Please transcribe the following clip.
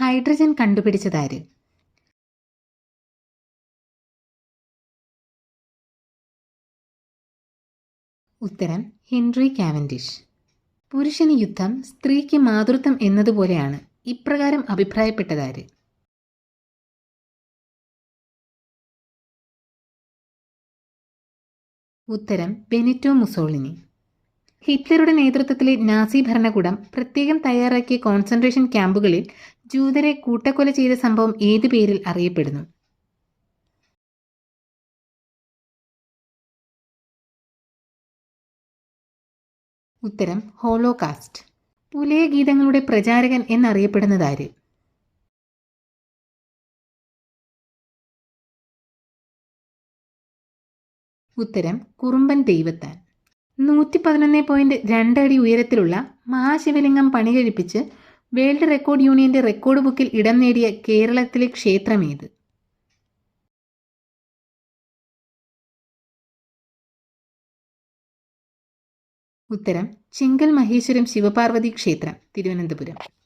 Hydrogen കണ്ടുപിടിച്ചതാര്? ഉത്തരം Henry Cavendish. പുരുഷന് യുദ്ധം സ്ത്രീക്ക് മാതൃത്വം എന്നതുപോലെയാണ്. ഇപ്രകാരം അഭിപ്രായപ്പെട്ടതാര്? ഉത്തരം ബെനിറ്റോ മുസോളിനി. ഹിറ്റ്ലറുടെ നേതൃത്വത്തിലെ നാസി ഭരണകൂടം പ്രത്യേകം തയ്യാറാക്കിയ കോൺസെൻട്രേഷൻ ക്യാമ്പുകളിൽ ജൂതരെ കൂട്ടക്കൊല ചെയ്ത സംഭവം ഏത് പേരിൽ അറിയപ്പെടുന്നു? ഉത്തരം ഹോളോകാസ്റ്റ്. പുലയ ഗീതങ്ങളുടെ പ്രചാരകൻ എന്നറിയപ്പെടുന്നതാര്? ഉത്തരം കുറുമ്പൻ ദൈവത്താൻ. 111.2 അടി ഉയരത്തിലുള്ള മഹാശിവലിംഗം പണികഴിപ്പിച്ച് വേൾഡ് റെക്കോർഡ് യൂണിയന്റെ റെക്കോർഡ് ബുക്കിൽ ഇടം നേടിയ കേരളത്തിലെ ക്ഷേത്രമേത്? ഉത്തരം ചെങ്കൽ മഹേശ്വരം ശിവപാർവതി ക്ഷേത്രം, തിരുവനന്തപുരം.